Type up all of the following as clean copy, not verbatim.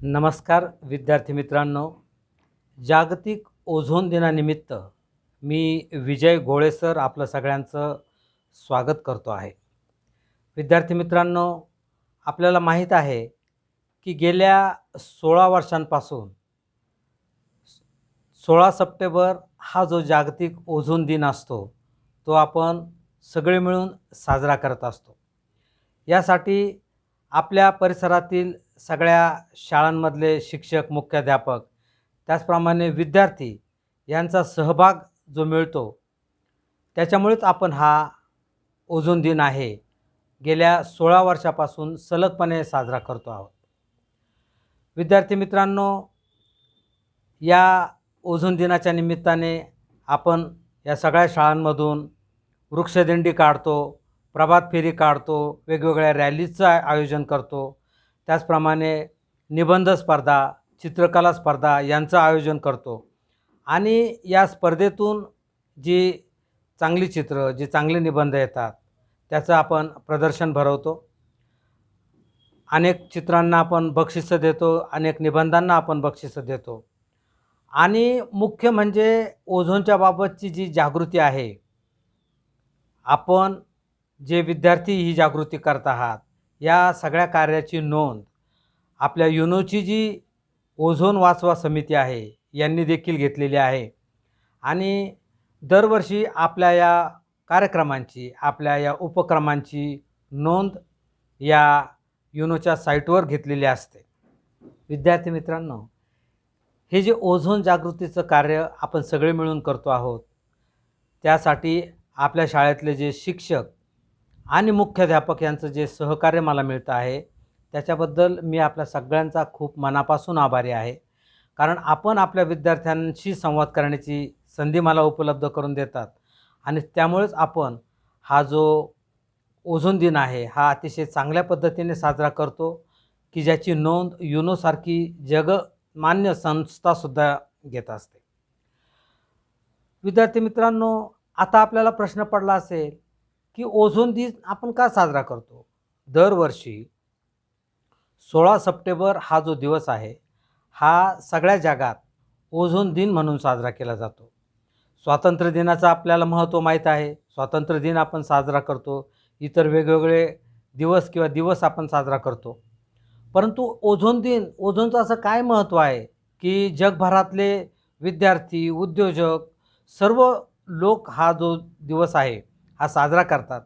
नमस्कार विद्यार्थी मित्रांनो. जागतिक ओझोन दिनानिमित्त मी विजय गोळे सर आपलं सगळ्यांचं स्वागत करतो आहे. विद्यार्थी मित्रांनो, आपल्याला माहीत आहे की गेल्या 16 वर्षांपासून 16 सप्टेंबर हा जो जागतिक ओझोन दिन असतो तो आपण सगळे मिळून साजरा करत असतो. यासाठी आपल्या परिसरातील सगळ्या शाळांमधले शिक्षक, मुख्याध्यापक, त्याचप्रमाणे विद्यार्थी यांचा सहभाग जो मिळतो त्याच्यामुळेच आपण हा ओझोन दिन आहे गेल्या 16 वर्षापासून सलगपणे साजरा करतो आहोत. विद्यार्थी मित्रांनो, या ओझोन दिनाच्या निमित्ताने आपण या सगळ्या शाळांमधून वृक्षदिंडी काढतो, प्रभात फेरी काढतो, वेगवेगळ्या रॅलीचं आयोजन करतो. त्याचप्रमाणे निबंध स्पर्धा, चित्रकला स्पर्धा यांचं आयोजन करतो आणि या स्पर्धेतून जी चांगली चित्र, जे चांगले निबंध येतात त्याचं आपण प्रदर्शन भरवतो. अनेक चित्रांना आपण बक्षिसं देतो, अनेक निबंधांना आपण बक्षिसं देतो. आणि मुख्य म्हणजे ओझोनच्या बाबतची जी जागृती आहे, आपण जे विद्यार्थी ही जागृती करत आहात, या सगळ्या कार्याची नोंद आपल्या युनोची जी ओझोन वाचवा समिती आहे यांनी देखील घेतलेली आहे. आणि दरवर्षी आपल्या या कार्यक्रमांची, आपल्या या उपक्रमांची नोंद या युनोच्या साईटवर घेतलेली असते. विद्यार्थी मित्रांनो, हे जे ओझोन जागृतीचं कार्य आपण सगळे मिळून करतो आहोत, त्यासाठी आपल्या शाळेतले जे शिक्षक आणि मुख्याध्यापक यांचं जे सहकार्य मला मिळतं आहे त्याच्याबद्दल मी आपल्या सगळ्यांचा खूप मनापासून आभारी आहे. कारण आपण आपल्या विद्यार्थ्यांशी संवाद करण्याची संधी मला उपलब्ध करून देतात आणि त्यामुळेच आपण हा जो ओझोन दिन आहे हा अतिशय चांगल्या पद्धतीने साजरा करतो की ज्याची नोंद युनोसारखी जगमान्य संस्थासुद्धा घेत असते. विद्यार्थी मित्रांनो, आता आपल्याला प्रश्न पडला असेल की ओझोन दिन आपण का साजरा करतो. दरवर्षी 16 सप्टेंबर हा जो दिवस आहे हा सगळ्या जगात ओझोन दिन म्हणून साजरा केला जातो. स्वातंत्र्य दिनाचं आपल्याला महत्त्व माहीत आहे. स्वातंत्र्य दिन आपण साजरा करतो, इतर वेगवेगळे दिवस आपण साजरा करतो. परंतु ओझोन दिन, ओझोनचं असं काय महत्त्व आहे की जगभरातले विद्यार्थी, उद्योजक, सर्व लोक हा जो दिवस आहे हा साजरा करतात.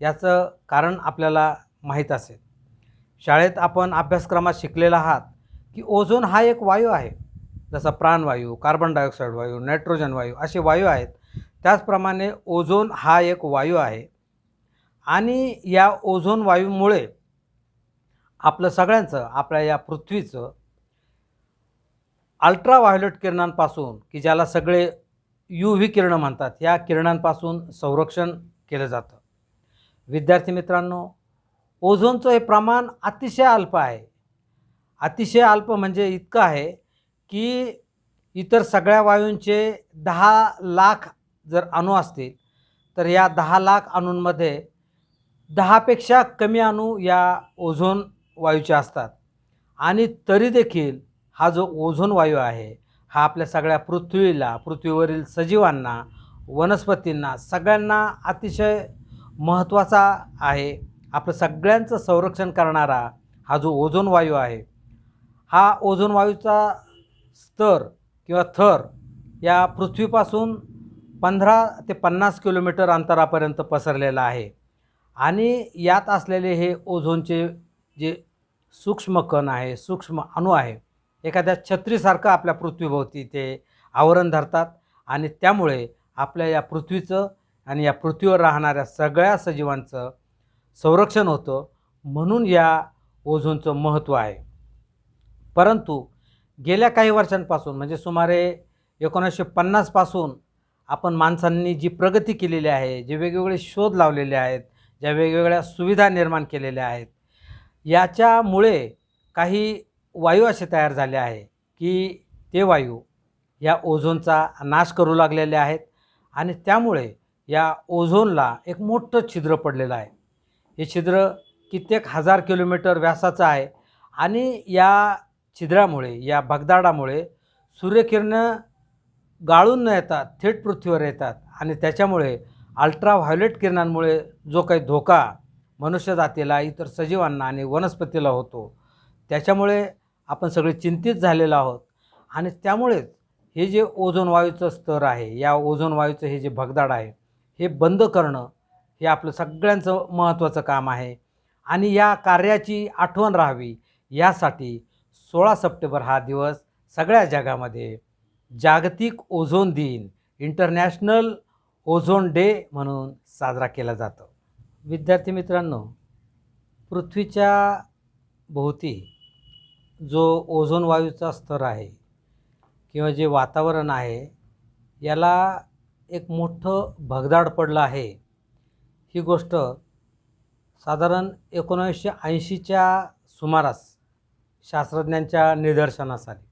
याचं कारण आपल्याला माहीत असेल. शाळेत आपण अभ्यासक्रमात शिकलेला आहात की ओझोन हा एक वायू आहे. जसा प्राणवायू, कार्बन डायऑक्साईड वायू, नायट्रोजन वायू असे वायू आहेत, त्याचप्रमाणे ओझोन हा एक वायू आहे. आणि या ओझोन वायूमुळे आपलं सगळ्यांचं, आपल्या या पृथ्वीचं अल्ट्राव्हायोलेट किरणांपासून, की ज्याला सगळे UV किरणं म्हणतात, या किरणांपासून संरक्षण केलं जातं. विद्यार्थी मित्रांनो, ओझोनचं हे प्रमाण अतिशय अल्प आहे. अतिशय अल्प म्हणजे इतकं आहे की इतर सगळ्या वायूंचे 10 लाख जर अणू असतील तर या 10 लाख अणूंमध्ये 10 पेक्षा कमी अणू या ओझोन वायूचे असतात. आणि तरी देखील हा जो ओझोन वायू आहे हा आपल्या सगळ्या पृथ्वीला, पृथ्वीवरील सजीवांना, वनस्पतींना, सगळ्यांना अतिशय महत्त्वाचा आहे. आपलं सगळ्यांचं संरक्षण करणारा हा जो ओझोन वायू आहे, हा ओझोन वायूचा स्तर किंवा थर या पृथ्वीपासून 15 ते 50 किलोमीटर अंतरापर्यंत पसरलेला आहे. आणि यात असलेले हे ओझोनचे जे सूक्ष्म कण आहे, सूक्ष्म अणू आहे, एखाद्या छत्रीसारखं आपल्या पृथ्वीभोवती ते आवरण धरतात आणि त्यामुळे आपल्या या पृथ्वीचं आणि या पृथ्वीवर राहणाऱ्या सगळ्या सजीवांचं संरक्षण होतं. म्हणून या ओझोनचं महत्त्व आहे. परंतु गेल्या काही वर्षांपासून म्हणजे सुमारे 1950 पासून आपण माणसांनी जी प्रगती केलेली आहे, जे वेगवेगळे शोध लावलेले आहेत, ज्या वेगवेगळ्या सुविधा निर्माण केलेल्या आहेत, याच्यामुळे काही वायू असे तयार झाले आहे की ते वायू या ओझोनचा नाश करू लागलेले आहेत. आणि त्यामुळे या ओझोनला एक मोठं छिद्र पडलेलं आहे. हे छिद्र कित्येक हजार किलोमीटर व्यासाचं आहे आणि या छिद्रामुळे, या भगदाडामुळे सूर्यकिरणं गाळून न येता थेट पृथ्वीवर येतात आणि त्याच्यामुळे अल्ट्राव्हायोलेट किरणांमुळे जो काही धोका मनुष्यजातीला, इतर सजीवांना आणि वनस्पतीला होतो, त्याच्यामुळे आपण सगळे चिंतित झालेलो आहोत. आणि त्यामुळेच हे जे ओझोन वायूचं स्तर आहे, या ओझोन वायूचं हे जे भगदाड आहे, हे बंद करणं हे आपलं सगळ्यांचं महत्त्वाचं काम आहे. आणि या कार्याची आठवण राहावी यासाठी 16 सप्टेंबर हा दिवस सगळ्या जगामध्ये जागतिक ओझोन दिन, इंटरनॅशनल ओझोन डे म्हणून साजरा केला जातो. विद्यार्थी मित्रांनो, पृथ्वीच्या भोवती जो ओझोन वायूचा स्तर आहे किंवा जे वातावरण आहे, याला एक मोठं भगदाड पडलं आहे. ही गोष्ट साधारण 1980च्या सुमारास शास्त्रज्ञांच्या निदर्शनास आली.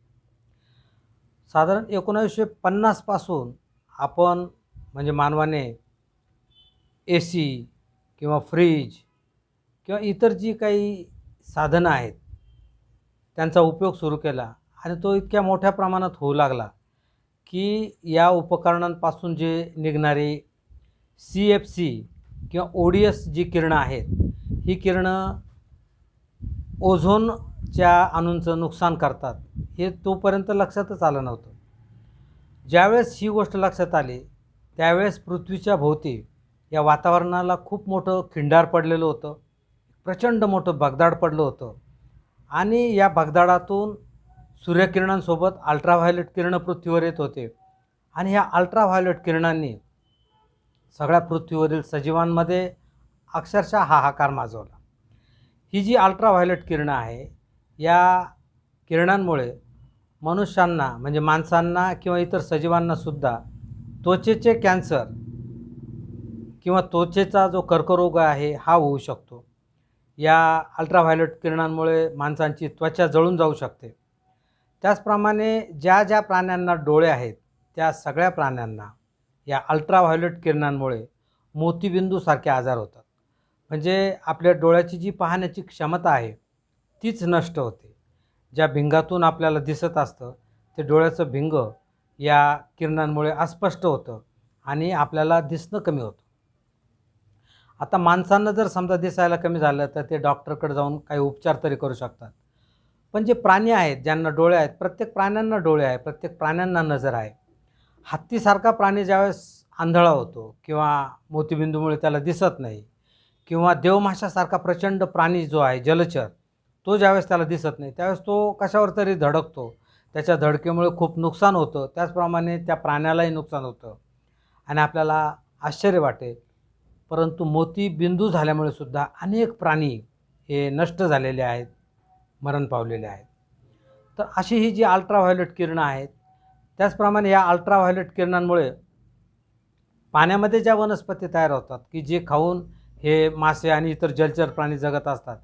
साधारण 1950 पासून आपण म्हणजे मानवाने AC किंवा फ्रीज किंवा इतर जी काही साधनं आहेत त्यांचा उपयोग सुरू केला आणि तो इतक्या मोठ्या प्रमाणात होऊ लागला की या उपकरणांपासून जे निघणारी CFC किंवा ODS जी किरणं आहेत, ही किरणं ओझोनच्या अणूंचं नुकसान करतात, हे तोपर्यंत लक्षातच आलं नव्हतं. ज्यावेळेस ही गोष्ट लक्षात आली त्यावेळेस पृथ्वीच्या भोवती या वातावरणाला खूप मोठं खिंडार पडलेलं होतं, प्रचंड मोठं भगदाड पडलं होतं. आणि या भगदाडातून सूर्यकिरणांसोबत अल्ट्राव्हायोलेट किरणं पृथ्वीवर येत होते आणि ह्या अल्ट्राव्हायोलेट किरणांनी सगळ्या पृथ्वीवरील सजीवांमध्ये अक्षरशः हाहाकार माजवला. ही जी अल्ट्राव्हायोलेट किरणं आहे, या किरणांमुळे मनुष्यांना म्हणजे माणसांना किंवा इतर सजीवांनासुद्धा त्वचेचे कॅन्सर किंवा त्वचेचा जो कर्करोग आहे हा होऊ शकतो. या अल्ट्राव्हायोलेट किरणांमुळे माणसांची त्वचा जळून जाऊ शकते. त्याचप्रमाणे ज्या ज्या प्राण्यांना डोळे आहेत त्या सगळ्या प्राण्यांना या अल्ट्राव्हायोलेट किरणांमुळे मोतीबिंदूसारखे आजार होतात. म्हणजे आपल्या डोळ्याची जी पाहण्याची क्षमता आहे तीच नष्ट होते. ज्या भिंगातून आपल्याला दिसत असतं ते डोळ्याचं भिंग या किरणांमुळे अस्पष्ट होतं आणि आपल्याला दिसणं कमी होतं. आता माणसांना जर समजा दिसायला कमी झालं तर ते डॉक्टरकडे जाऊन काही उपचार तरी करू शकतात. पण जे प्राणी आहेत ज्यांना डोळे आहेत, प्रत्येक प्राण्यांना डोळे आहे, प्रत्येक प्राण्यांना नजर आहे. हत्तीसारखा प्राणी ज्यावेळेस आंधळा होतो किंवा मोतीबिंदूमुळे त्याला दिसत नाही, किंवा देवमाशासारखा प्रचंड प्राणी जो आहे जलचर, तो ज्यावेळेस त्याला दिसत नाही त्यावेळेस तो कशावर तरी धडकतो, त्याच्या धडकेमुळे खूप नुकसान होतं. त्याचप्रमाणे त्या प्राण्यालाही नुकसान होतं आणि आपल्याला आश्चर्य वाटेल, परंतु मोतीबिंदू झाल्यामुळे सुद्धा अनेक प्राणी हे नष्ट झालेले आहेत, मरण पावलेले आहेत. तर अशी ही जी अल्ट्राव्हायोलेट किरणं आहेत, त्याचप्रमाणे या अल्ट्राव्हायोलेट किरणांमुळे पाण्यामध्ये ज्या वनस्पती तयार होतात की जे खाऊन हे मासे आणि इतर जलचर प्राणी जगत असतात,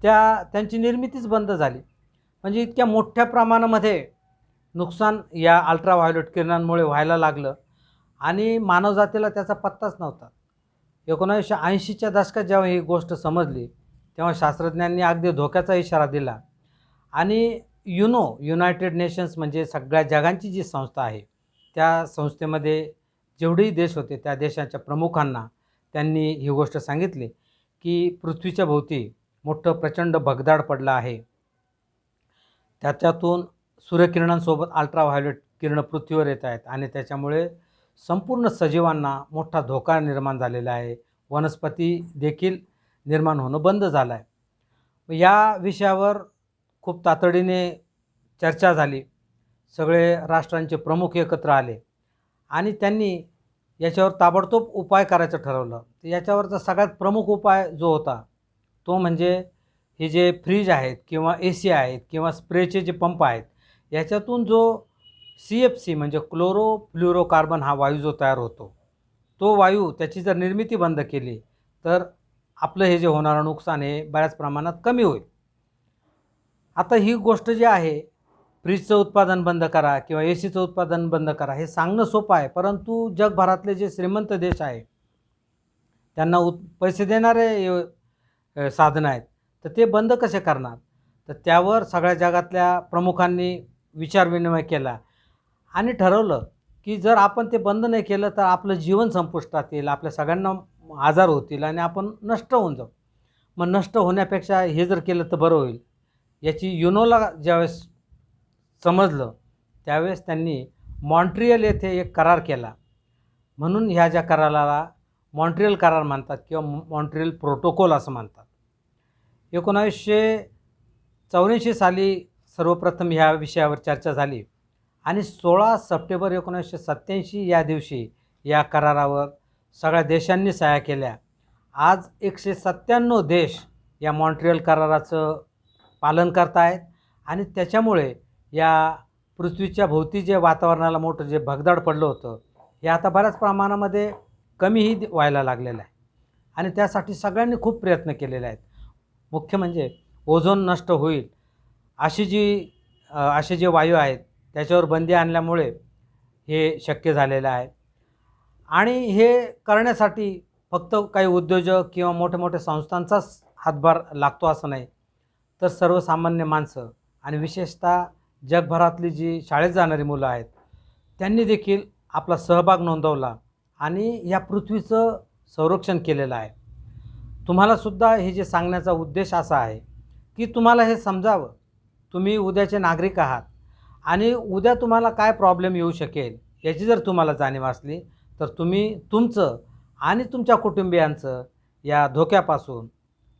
त्यांची निर्मितीच बंद झाली. म्हणजे इतक्या मोठ्या प्रमाणामध्ये नुकसान या अल्ट्राव्हायोलेट किरणांमुळे व्हायला लागलं आणि मानवजातीला त्याचा पत्ताच नव्हता. 1980च्या दशकात जेव्हा ही गोष्ट समजली तेव्हा शास्त्रज्ञांनी अगदी धोक्याचा इशारा दिला आणि युनायटेड नेशन्स म्हणजे सगळ्या जगांची जी संस्था आहे, त्या संस्थेमध्ये जेवढेही देश होते त्या देशाच्या प्रमुखांना त्यांनी ही गोष्ट सांगितली की पृथ्वीच्या भोवती मोठं प्रचंड भगदाड पडलं आहे. त्याच्यातून सूर्यकिरणांसोबत अल्ट्राव्हायोलेट किरणं पृथ्वीवर येत आहेत आणि त्याच्यामुळे संपूर्ण सजीवांना मोठा धोका निर्माण झालेला आहे. वनस्पती देखील निर्माण होणं बंद झालं आहे. या विषयावर खूप तातडीने चर्चा झाली. सगळे राष्ट्रांचे प्रमुख एकत्र आले आणि त्यांनी याच्यावर ताबडतोब उपाय करायचं ठरवलं. याच्यावरचा सगळ्यात प्रमुख उपाय जो होता तो म्हणजे हे जे फ्रीज आहेत किंवा AC आहेत किंवा स्प्रेचे जे पंप आहेत, याच्यातून जो CFC म्हणजे क्लोरोफ्लोरोकार्बन हा वायू जो तयार होतो, तो वायू त्याची जर निर्मिती बंद केली तर आपलं हे जे होणारं नुकसान हे बऱ्याच प्रमाणात कमी होईल. आता ही गोष्ट जी आहे, फ्रीजचं उत्पादन बंद करा किंवा ACचं उत्पादन बंद करा, हे सांगणं सोपं आहे. परंतु जगभरातले जे श्रीमंत देश आहे त्यांना पैसे देणारे साधनं आहेत, तर ते बंद कसे करणार? तर त्यावर सगळ्या जगातल्या प्रमुखांनी विचारविनिमय केला आणि ठरवलं की जर आपण ते बंद नाही केलं तर आपलं जीवन संपुष्टात येईल, आपल्या सगळ्यांना आजार होतील आणि आपण नष्ट होऊन जाऊ. मग नष्ट होण्यापेक्षा हे जर केलं तर बरं होईल. याची युनोला ज्यावेळेस समजलं त्यावेळेस त्यांनी मॉन्ट्रियल येथे एक करार केला. म्हणून ह्या ज्या कराराला मॉन्ट्रियल करार म्हणतात किंवा मॉन्ट्रियल प्रोटोकॉल असं म्हणतात. 1984 साली सर्वप्रथम ह्या विषयावर चर्चा झाली आणि 16 सप्टेंबर 1987 या दिवशी या करारावर सगळ्या देशांनी सह्या केल्या. आज 197 देश या मॉन्ट्रियल कराराचं पालन करत आहेत आणि त्याच्यामुळे या पृथ्वीच्या भोवती जे वातावरणाला मोठं जे भगदाड पडलं होतं हे आता बऱ्याच प्रमाणामध्ये कमीही व्हायला लागलेलं आहे आणि त्यासाठी सगळ्यांनी खूप प्रयत्न केलेले आहेत. मुख्य म्हणजे ओझोन नष्ट होईल असे जे वायू आहेत त्याच्यावर बंदी आणल्यामुळे हे शक्य झालेलं आहे. आणि हे करण्यासाठी फक्त काही उद्योजक किंवा मोठ्या मोठ्या संस्थांचाच हातभार लागतो असं नाही, तर सर्वसामान्य माणसं आणि विशेषतः जगभरातली जी शाळेत जाणारी मुलं आहेत त्यांनी देखील आपला सहभाग नोंदवला आणि या पृथ्वीचं संरक्षण केलेलं आहे. तुम्हालासुद्धा हे जे सांगण्याचा उद्देश असा आहे की तुम्हाला हे समजावं, तुम्ही उद्याचे नागरिक आहात आणि उद्या तुम्हाला काय प्रॉब्लेम येऊ शकेल याची जर तुम्हाला जाणीव असली तर तुम्ही तुमचं आणि तुमच्या कुटुंबियांचं या धोक्यापासून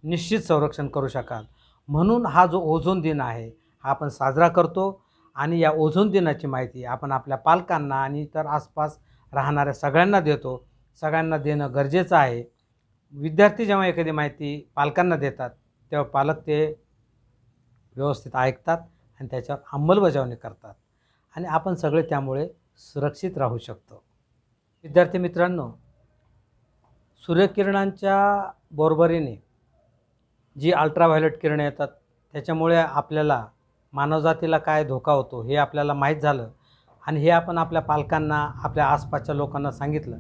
निश्चित संरक्षण करू शकाल. म्हणून हा जो ओझोन दिन आहे हा आपण साजरा करतो आणि या ओझोन दिनाची माहिती आपण आपल्या पालकांना आणि इतर आसपास राहणाऱ्या सगळ्यांना देतो. सगळ्यांना देणं गरजेचं आहे. विद्यार्थी जेव्हा एखादी माहिती पालकांना देतात तेव्हा पालक ते व्यवस्थित ऐकतात आणि त्याच्यावर अंमलबजावणी करतात आणि आपण सगळे त्यामुळे सुरक्षित राहू शकतो. विद्यार्थी मित्रांनो, सूर्यकिरणांच्या बरोबरीने जी अल्ट्राव्हायोलेट किरणं येतात त्याच्यामुळे आपल्याला मानवजातीला काय धोका होतो हे आपल्याला माहीत झालं आणि हे आपण आपल्या पालकांना, आपल्या आसपासच्या लोकांना सांगितलं.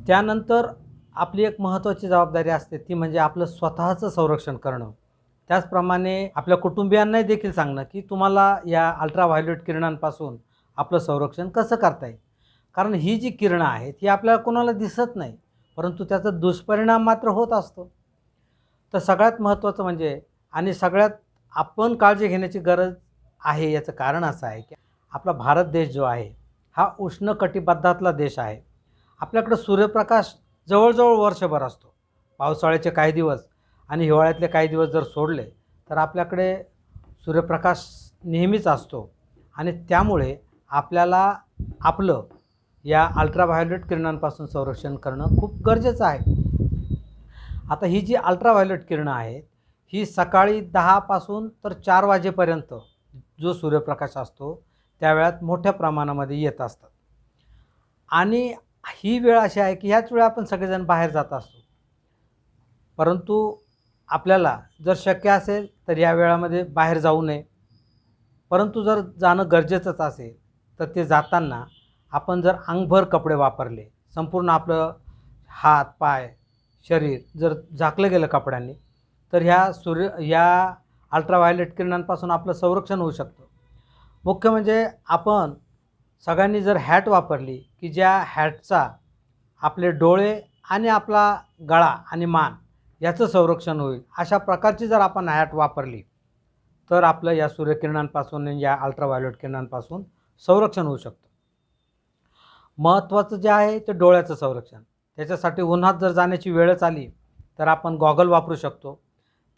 त्यानंतर आपली एक महत्त्वाची जबाबदारी असते ती म्हणजे आपलं स्वतःचं संरक्षण करणं. त्याचप्रमाणे आपल्या कुटुंबियांनाही देखील सांगणं की तुम्हाला या अल्ट्राव्हायोलेट किरणांपासून आपलं संरक्षण कसं करता येईल. कारण ही जी किरणं आहेत ही आपल्याला कोणाला दिसत नाही, परंतु त्याचा दुष्परिणाम मात्र होत असतो. तर सगळ्यात महत्त्वाचं म्हणजे आणि सगळ्यात आपण काळजी घेण्याची गरज आहे याचं कारण असं आहे की आपला भारत देश जो आहे हा उष्णकटिबद्धातला देश आहे. आपल्याकडं सूर्यप्रकाश जवळजवळ वर्षभर असतो. पावसाळ्याचे काही दिवस आणि हिवाळ्यातले काही दिवस जर सोडले तर आपल्याकडे सूर्यप्रकाश नेहमीच असतो आणि त्यामुळे आपल्याला आपलं या अल्ट्राव्हायोलेट किरणांपासून संरक्षण करणं खूप गरजेचं आहे. आता ही जी अल्ट्राव्हायोलेट किरणं आहेत ही सकाळी 10 पासून तर 4 वाजेपर्यंत जो सूर्यप्रकाश असतो त्या वेळात मोठ्या प्रमाणामध्ये येत असतात आणि ही वेळ अशी आहे की ह्याच वेळा आपण सगळेजण बाहेर जात असतो. परंतु आपल्याला जर शक्य असेल तर या वेळामध्ये बाहेर जाऊ नये. परंतु जर जाणं गरजेचंच असेल तर ते जाताना आपण जर अंगभर कपडे वापरले, संपूर्ण आपलं हात, पाय, शरीर जर झाकलं गेलं कपड्यांनी तर ह्या अल्ट्राव्हायोलेट किरणांपासून आपलं संरक्षण होऊ शकतं. मुख्य म्हणजे आपण सगळ्यांनी जर हॅट वापरली की ज्या हॅटचा आपले डोळे आणि आपला गळा आणि मान याचं संरक्षण होईल, अशा प्रकारची जर आपण हॅट वापरली तर आपलं या सूर्यकिरणांपासून या अल्ट्राव्हायोलेट किरणांपासून संरक्षण होऊ शकतं. महत्त्वाचं जे आहे ते डोळ्याचं संरक्षण. त्याच्यासाठी उन्हात जर जाण्याची वेळच आली तर आपण गॉगल वापरू शकतो.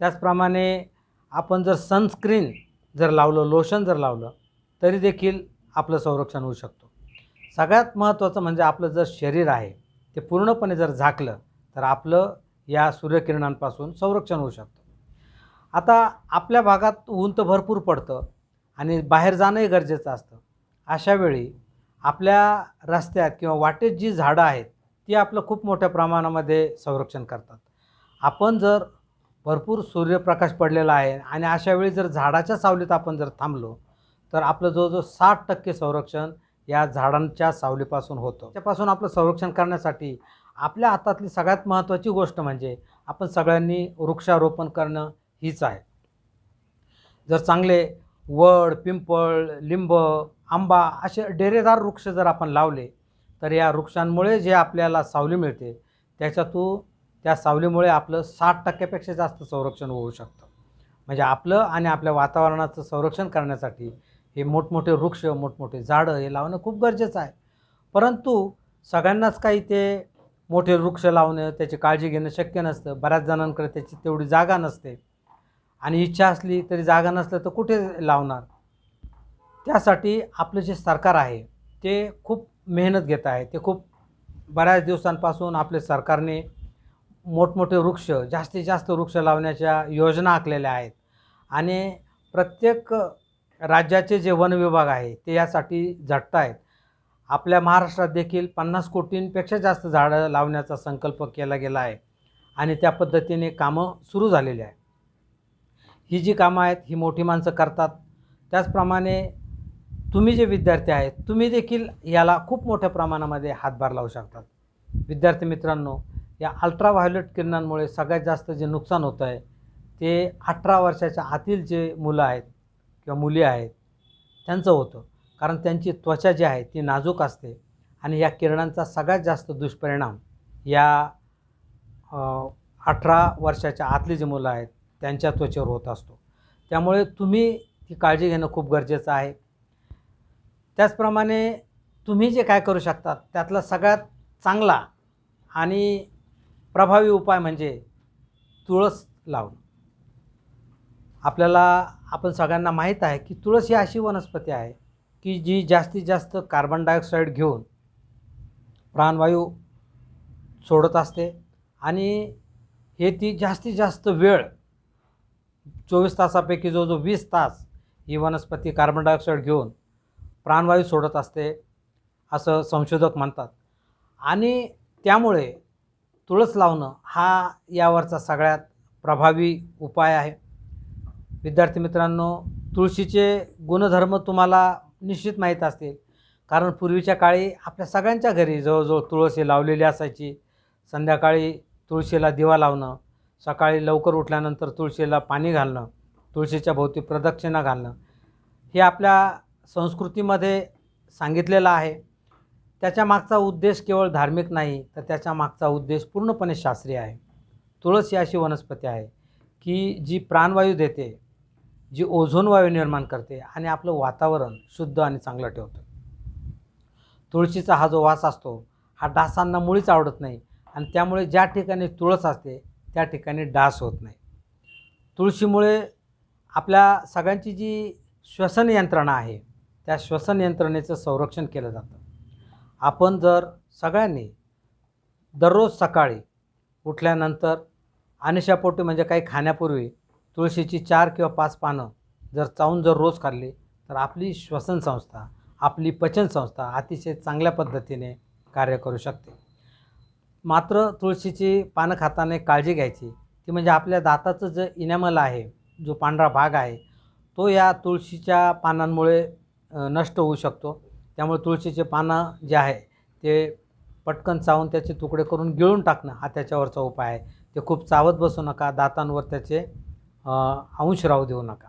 त्याचप्रमाणे आपण जर सनस्क्रीन जर लावलं, लोशन जर लावलं तरी देखील आपलं संरक्षण होऊ शकतो. सगळ्यात महत्त्वाचं म्हणजे आपलं जर शरीर आहे ते पूर्णपणे जर झाकलं तर आपलं या सूर्यकिरणांपासून संरक्षण होऊ शकतं. आता आपल्या भागात ऊन तर भरपूर पडतं आणि बाहेर जाणंही गरजेचं असतं. अशावेळी आपल्या रस्त्यात किंवा वाटेत जी झाडं आहेत ती आपलं खूप मोठ्या प्रमाणामध्ये संरक्षण करतात. आपण जर भरपूर सूर्यप्रकाश पडलेला आहे आणि अशावेळी जर झाडाच्या सावलीत आपण जर थांबलो तर आपलं जवळजवळ 60% संरक्षण या झाडांच्या सावलीपासून होतं. त्यापासून आपलं संरक्षण करण्यासाठी आपल्या हातातली सगळ्यात महत्त्वाची गोष्ट म्हणजे आपण सगळ्यांनी वृक्षारोपण करणं हीच आहे. जर चांगले वड, पिंपळ, लिंब, आंबा असे डेरेदार वृक्ष जर आपण लावले तर या वृक्षांमुळे जे आपल्याला सावली मिळते त्या सावलीमुळे आपलं 60% जास्त संरक्षण होऊ शकतं. म्हणजे आपलं आणि आपल्या वातावरणाचं संरक्षण करण्यासाठी हे मोठमोठे वृक्ष, मोठमोठे झाडं हे लावणं खूप गरजेचं आहे. परंतु सगळ्यांनाच काही ते मोठे वृक्ष लावणं, त्याची काळजी घेणं शक्य नसतं. बऱ्याच जणांकडे त्याची तेवढी जागा नसते आणि इच्छा असली तरी जागा नसलं तर कुठे लावणार? त्यासाठी आपलं जे सरकार आहे ते खूप मेहनत घेत आहे. ते खूप बऱ्याच दिवसांपासून आपल्या सरकारने मोठमोठे वृक्ष, जास्तीत जास्त वृक्ष लावण्याच्या योजना आखलेल्या आहेत आणि प्रत्येक राज्याचे जे वन विभाग आहे ते यासाठी झटत आहेत. आपल्या महाराष्ट्रात देखील 50 कोटींपेक्षा जास्त झाडं लावण्याचा संकल्प केला गेला आहे आणि त्या पद्धतीने कामं सुरू झालेली आहे. ही जी कामं आहेत ही मोठी माणसं करतात. त्याचप्रमाणे तुम्ही जे विद्यार्थी आहेत तुम्ही देखील याला खूप मोठ्या प्रमाणामध्ये हातभार लावू शकतात. विद्यार्थी मित्रांनो, या अल्ट्राव्हायोलेट किरणांमुळे सगळ्यात जास्त जे नुकसान होतं आहे ते 18 वर्षाच्या आतील जे मुलं आहेत किंवा मुली आहेत त्यांचं होतं. कारण त्यांची त्वचा जी आहे ती नाजूक असते आणि या किरणांचा सगळ्यात जास्त दुष्परिणाम या 18 वर्षाच्या आतली जी मुलं आहेत त्यांच्या त्वचेवर होत असतो. त्यामुळे तुम्ही ती काळजी घेणं खूप गरजेचं आहे. त्याचप्रमाणे तुम्ही जे काय करू शकता त्यातला सगळ्यात चांगला आणि प्रभावी उपाय म्हणजे तुळस लावणं. आपण सगळ्यांना माहीत आहे की तुळस ही अशी वनस्पती आहे की जी जास्तीत जास्त कार्बन डायऑक्साईड घेऊन प्राणवायू सोडत असते आणि हे ती जास्तीत जास्त वेळ 24 तासापैकी जो 20 तास ही वनस्पती कार्बन डायऑक्साईड घेऊन प्राणवायू सोडत असते असं संशोधक म्हणतात. आणि त्यामुळे तुळस लावणं हा यावरचा सगळ्यात प्रभावी उपाय आहे. विद्यार्थी मित्रांनो, तुळशीचे गुणधर्म तुम्हाला निश्चित माहीत असतील. कारण पूर्वीच्या काळी आपल्या सगळ्यांच्या घरी जवळजवळ तुळस ही लावलेली असायची. संध्याकाळी तुळशीला दिवा लावणं, सकाळी लवकर उठल्यानंतर तुळशीला पाणी घालणं, तुळशीच्या भोवती प्रदक्षिणा घालणं हे आपल्या संस्कृतीमध्ये सांगितलेलं आहे. त्याच्या मागचा उद्देश केवळ धार्मिक नाही तर त्याच्या मागचा उद्देश पूर्णपणे शास्त्रीय आहे. तुळस ही अशी वनस्पती आहे की जी प्राणवायू देते, जी ओझोन वायू निर्माण करते आणि आपलं वातावरण शुद्ध आणि चांगलं ठेवतं. तुळशीचा हा जो वास असतो हा डासांना मुळीच आवडत नाही आणि त्यामुळे ज्या ठिकाणी तुळस असते त्या ठिकाणी डास होत नाही. तुळशीमुळे आपल्या सगळ्यांची जी श्वसन यंत्रणा आहे त्या श्वसन यंत्रणेचं संरक्षण केलं जातं. आपण जर सगळ्यांनी दररोज सकाळी उठल्यानंतर आनिशापोटी म्हणजे काही खाण्यापूर्वी तुळशीची 4 किंवा 5 पानं जर चावून रोज खाल्ली तर आपली श्वसन संस्था, आपली पचन संस्था अतिशय चांगल्या पद्धतीने कार्य करू शकते. मात्र तुळशीची पानं खाताना काळजी घ्यायची ती म्हणजे आपल्या दाताचं जे इनॅमल आहे, जो पांढरा भाग आहे तो या तुळशीच्या पानांमुळे नष्ट होऊ शकतो. त्यामुळे तुळशीचे पानं जे आहे ते पटकन चावून त्याचे तुकडे करून गिळून टाकणं हा त्याच्यावरचा उपाय आहे. ते खूप चावत बसू नका, दातांवर त्याचे अंश राहू देऊ नका.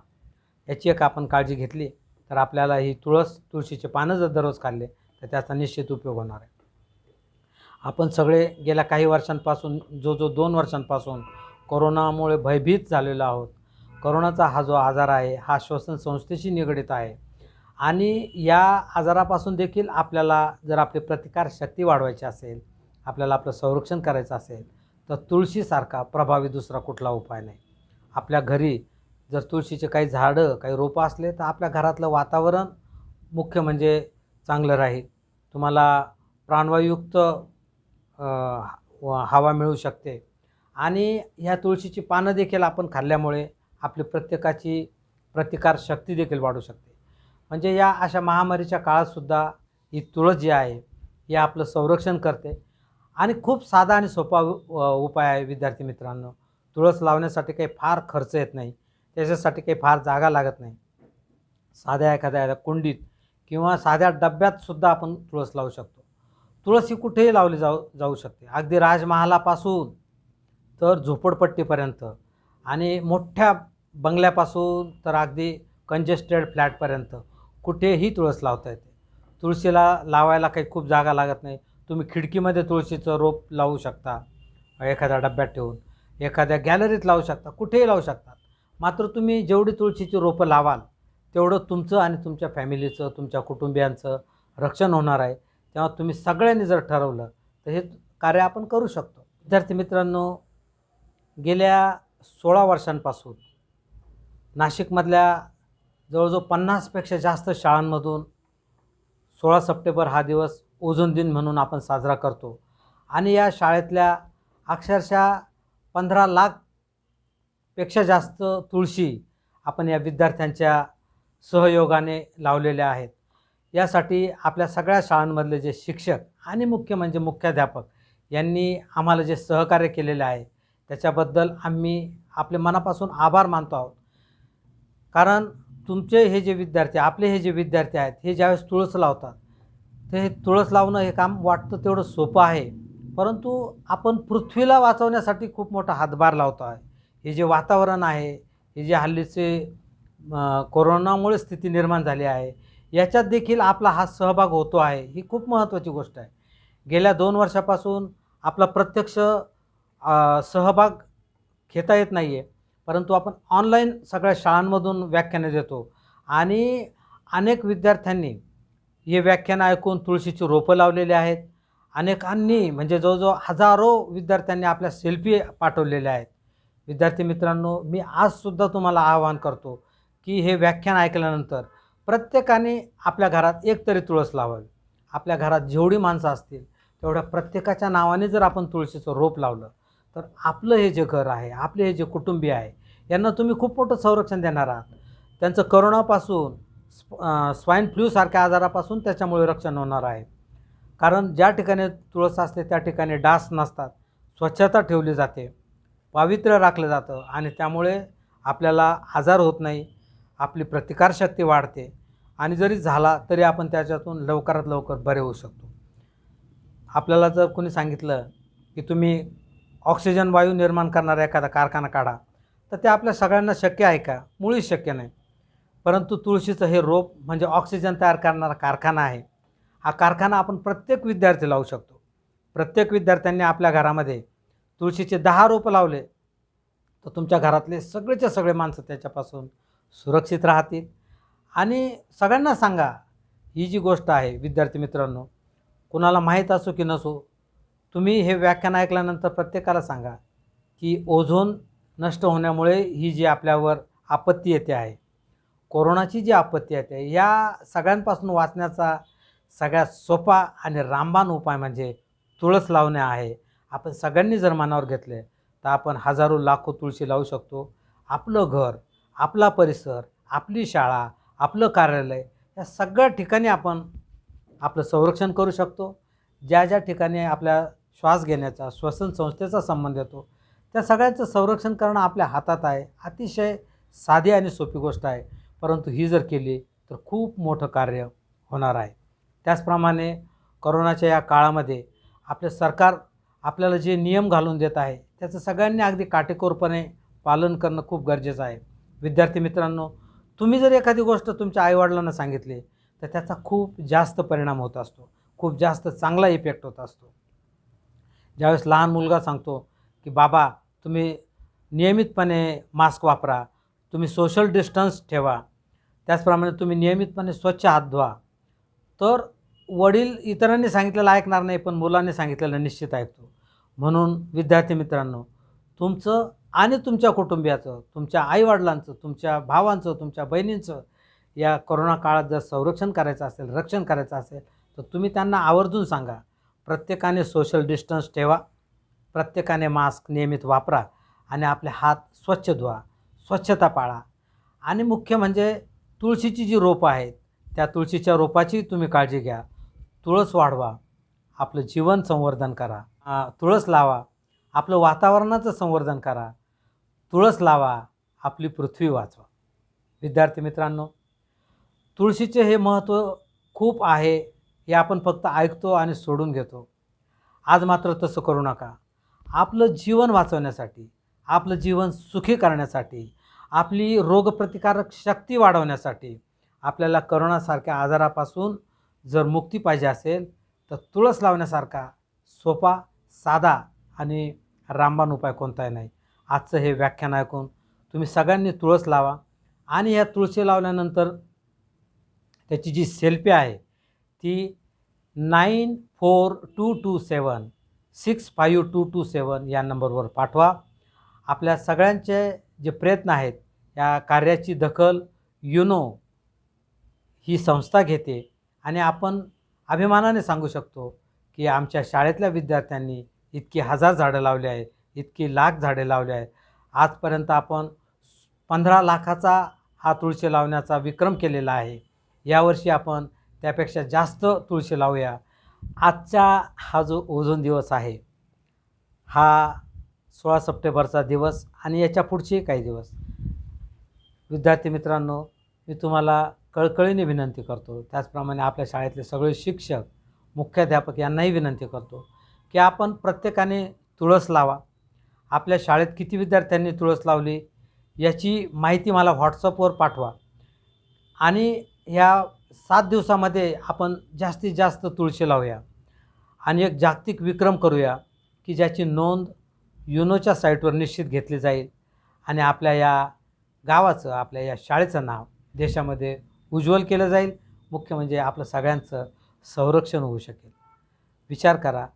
याची एक आपण काळजी घेतली तर आपल्याला ही तुळशीचे पानं जर दररोज खाल्ले तर त्याचा निश्चित उपयोग होणार आहे. आपण सगळे गेल्या काही वर्षांपासून जो 2 वर्षांपासून कोरोनामुळे भयभीत झालेलो आहोत. कोरोनाचा हा जो आजार आहे हा श्वसन संस्थेशी निगडित आहे आणि या आजारापासून देखील आपल्याला जर आपली प्रतिकारशक्ती वाढवायची असेल, आपल्याला आपलं संरक्षण करायचं असेल तर तुळशीसारखा प्रभावी दुसरा कुठला उपाय नाही. आपल्या घरी जर तुळशीचे काही झाडं, काही रोपं असले तर आपल्या घरातलं वातावरण मुख्य म्हणजे चांगलं राहील. तुम्हाला प्राणवायुक्त हवा मिळू शकते आणि ह्या तुळशीची पानं देखील आपण खाल्ल्यामुळे आपली प्रत्येकाची प्रतिकारशक्ती देखील वाढू शकते. म्हणजे या अशा महामारीच्या काळातसुद्धा ही तुळस जी आहे ही आपलं संरक्षण करते आणि खूप साधा आणि सोपा उपाय आहे. विद्यार्थी मित्रांनो, तुळस लावण्यासाठी काही फार खर्च येत नाही, त्याच्यासाठी काही फार जागा लागत नाही. साध्या एखाद्या कुंडीत किंवा साध्या डब्यातसुद्धा आपण तुळस लावू शकतो. तुळस ही कुठेही लावली जाऊ शकते, अगदी राजमहालापासून तर झोपडपट्टीपर्यंत आणि मोठ्या बंगल्यापासून तर अगदी कंजेस्टेड फ्लॅटपर्यंत कुठेही तुळस लावता येते. तुळशीला लावायला काही खूप जागा लागत नाही. तुम्ही खिडकीमध्ये तुळशीचं रोप लावू शकता, एखाद्या डब्यात ठेवून, एखाद्या गॅलरीत लावू शकता, कुठेही लावू शकता. मात्र तुम्ही जेवढी तुळशीची रोपं लावाल तेवढं तुमचं आणि तुमच्या फॅमिलीचं, तुमच्या कुटुंबियांचं रक्षण होणार आहे. तेव्हा तुम्ही सगळ्यांनी जर ठरवलं तर हे कार्य आपण करू शकतो. विद्यार्थी मित्रांनो, गेल्या 16 वर्षांपासून नाशिकमधल्या जवळजवळ 50पेक्षा जास्त शाळांमधून 16 सप्टेंबर हा दिवस ओझोन दिन म्हणून आपण साजरा करतो. आणि या शाळेतल्या अक्षरशः 15 लाखपेक्षा जास्त तुळशी आपण या विद्यार्थ्यांच्या सहयोगाने लावलेल्या आहेत. यासाठी आपल्या सगळ्या शाळांमधले जे शिक्षक आणि मुख्य म्हणजे मुख्याध्यापक यांनी आम्हाला जे सहकार्य केलेले आहे त्याच्याबद्दल आम्ही आपले मनापासून आभार मानतो आहोत. कारण तुमचे हे जे विद्यार्थी, आपले हे जे विद्यार्थी आहेत, हे ज्यावेळेस तुळस लावतात, ते हे तुळस लावणं हे काम वाटतं तेवढं सोपं आहे, परंतु आपण पृथ्वीला वाचवण्यासाठी खूप मोठा हातभार लावतो आहे. हे जे वातावरण आहे, हे जे हल्लीचे कोरोनामुळे स्थिती निर्माण झाली आहे, याच्यात देखील आपला हा सहभाग होतो आहे. ही खूप महत्त्वाची गोष्ट आहे. गेल्या 2 वर्षापासून आपला प्रत्यक्ष सहभाग घेता येत नाही आहे, परंतु आपण ऑनलाईन सगळ्या शाळांमधून व्याख्याने देतो आणि अनेक विद्यार्थ्यांनी हे व्याख्यान ऐकून तुळशीची रोपं लावलेली आहेत. अनेकांनी म्हणजे जवळजवळ हजारो विद्यार्थ्यांनी आपल्या सेल्फी पाठवलेल्या आहेत. विद्यार्थी मित्रांनो, मी आजसुद्धा तुम्हाला आवाहन करतो की हे व्याख्यान ऐकल्यानंतर प्रत्येकाने आपल्या घरात एक तरी तुळस लावावी. आपल्या घरात जेवढी माणसं असतील तेवढ्या प्रत्येकाच्या नावाने जर आपण तुळशीचं रोप लावलं तर आपलं हे जे घर आहे, आपले हे जे कुटुंबीय आहे, यांना तुम्ही खूप मोठं संरक्षण देणार आहात. त्यांचं करोनापासून, स्वाईन फ्लूसारख्या आजारापासून त्याच्यामुळे रक्षण होणार आहे. कारण ज्या ठिकाणी तुळस असते त्या ठिकाणी डास नसतात, स्वच्छता ठेवली जाते, पावित्र्य राखलं जातं आणि त्यामुळे आपल्याला आजार होत नाही, आपली प्रतिकारशक्ती वाढते आणि जरी झाला तरी आपण त्याच्यातून लवकरात लवकर बरे होऊ शकतो. आपल्याला जर कोणी सांगितलं की तुम्ही ऑक्सिजन वायू निर्माण करणारा एखादा कारखाना काढा, तर ते आपल्या सगळ्यांना शक्य आहे का? मुळीच शक्य नाही. परंतु तुळशीचं हे रोप म्हणजे ऑक्सिजन तयार करणारा कारखाना आहे. हा कारखाना आपण प्रत्येक विद्यार्थी लावू शकतो. प्रत्येक विद्यार्थ्यांनी आपल्या घरामध्ये तुळशीचे 10 रोपं लावले तर तुमच्या घरातले सगळेच्या सगळे माणसं त्याच्यापासून सुरक्षित राहतील. आणि सगळ्यांना सांगा, ही जी गोष्ट आहे विद्यार्थी मित्रांनो, कुणाला माहीत असो की नसो, तुम्ही हे व्याख्यान ऐकल्यानंतर प्रत्येकाला सांगा की ओझोन नष्ट होण्यामुळे ही जी आपल्यावर आपत्ती येते आहे, कोरोनाची जी आपत्ती येते, या सगळ्यांपासून वाचण्याचा सगळ्यात सोपा आणि रामबाण उपाय म्हणजे तुळस लावणे आहे. आपण सगळ्यांनी जर मनावर घेतले तर आपण हजारो लाखो तुळशी लावू शकतो. आपलं घर, आपला परिसर, आपली शाळा, आपलं कार्यालय या सगळ्या ठिकाणी आपण आपलं संरक्षण करू शकतो. ज्या ज्या ठिकाणी आपल्या श्वास घेण्याचा, श्वसन संस्थेचा संबंध येतो, त्या सगळ्यांचं संरक्षण करणं आपल्या हातात आहे. अतिशय साधी आणि सोपी गोष्ट आहे, परंतु ही जर केली तर खूप मोठं कार्य होणार आहे. त्याचप्रमाणे कोरोनाच्या या काळामध्ये आपले सरकार आपल्याला जे नियम घालून देत आहे त्याचं सगळ्यांनी अगदी काटेकोरपणे पालन करणं खूप गरजेचं आहे. विद्यार्थी मित्रांनो, तुम्ही जर एखादी गोष्ट तुमच्या आईवडिलांना सांगितली तर त्याचा खूप जास्त परिणाम होत असतो, खूप जास्त चांगला इफेक्ट होत असतो. ज्यावेळेस लहान मुलगा सांगतो की बाबा तुम्ही नियमितपणे मास्क वापरा, तुम्ही सोशल डिस्टन्स ठेवा, त्याचप्रमाणे तुम्ही नियमितपणे स्वच्छ हात धुवा, तर वडील इतरांनी सांगितलेलं ऐकणार नाही, पण मुलांनी सांगितलेलं निश्चित ऐकतो. म्हणून विद्यार्थी मित्रांनो, तुमचं आणि तुमच्या कुटुंबियाचं, तुमच्या आईवडिलांचं, तुमच्या भावांचं, तुमच्या बहिणींचं या कोरोना काळात जर संरक्षण करायचं असेल, रक्षण करायचं असेल, तर तुम्ही त्यांना आवर्जून सांगा, प्रत्येकाने सोशल डिस्टन्स ठेवा, प्रत्येकाने मास्क नियमित वापरा आणि आपले हात स्वच्छ धुवा, स्वच्छता पाळा. आणि मुख्य म्हणजे तुळशीची जी रोपं आहेत त्या तुळशीच्या रोपाची तुम्ही काळजी घ्या. तुळस वाढवा, आपलं जीवन संवर्धन करा, तुळस लावा, आपलं वातावरणाचं संवर्धन करा, तुळस लावा, आपली पृथ्वी वाचवा. विद्यार्थी मित्रांनो, तुळशीचे हे महत्त्व खूप आहे, हे आपण फक्त ऐकतो आणि सोडून घेतो. आज मात्र तसं करू नका. आपलं जीवन वाचवण्यासाठी, आपलं जीवन सुखी करण्यासाठी, आपली रोगप्रतिकारक शक्ती वाढवण्यासाठी आपल्याला करोनासारख्या आजारापासून जर मुक्ती पाहिजे असेल तर तुळस लावण्यासारखा सोपा, साधा आणि रामबाण उपाय कोणताही नाही. आजचं हे व्याख्यान ऐकून तुम्ही सगळ्यांनी तुळस लावा आणि या तुळशी लावल्यानंतर त्याची जी सेल्फी आहे ती 9422765227 या नंबरवर पाठवा. आपल्या सगळ्यांचे जे प्रयत्न आहेत या कार्याची दखल युनो ही संस्था घेते आणि आपण अभिमानाने सांगू शकतो की आमच्या शाळेतल्या विद्यार्थ्यांनी इतकी 1000 झाडं लावली आहेत, इतकी लाख झाडे लावली आहेत. आजपर्यंत आपण 15 लाखाचा हा तुळशी लावण्याचा विक्रम केलेला आहे. यावर्षी आपण त्यापेक्षा जास्त तुळशी लावूया. आजचा हा जो ओझोन दिवस आहे हा 16 सप्टेंबरचा दिवस आणि याच्या पुढचे काही दिवस. विद्यार्थी मित्रांनो, मी तुम्हाला कळकळीने विनंती करतो, त्याचप्रमाणे आपल्या शाळेतले सगळे शिक्षक, मुख्याध्यापक यांनाही विनंती करतो की आपण प्रत्येकाने तुळस लावा. आपल्या शाळेत किती विद्यार्थ्यांनी तुळस लावली याची माहिती मला व्हॉट्सअपवर पाठवा आणि ह्या 7 दिवसामध्ये आपण जास्तीत जास्त तुळशी लावूया आणि एक जागतिक विक्रम करूया की ज्याची नोंद युनोच्या साईटवर निश्चित घेतली जाईल आणि आपल्या या गावाचं, आपल्या या शाळेचं नाव देशामध्ये उज्ज्वल केलं जाईल. मुख्य म्हणजे आपलं सगळ्यांचं संरक्षण होऊ शकेल. विचार करा,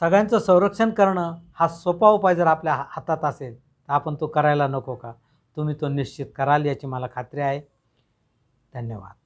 सगळ्यांचं संरक्षण करणं हा सोपा उपाय जर आपल्या हातात असेल तर आपण तो करायला नको का? तुम्ही तो निश्चित कराल याची मला खात्री आहे. धन्यवाद.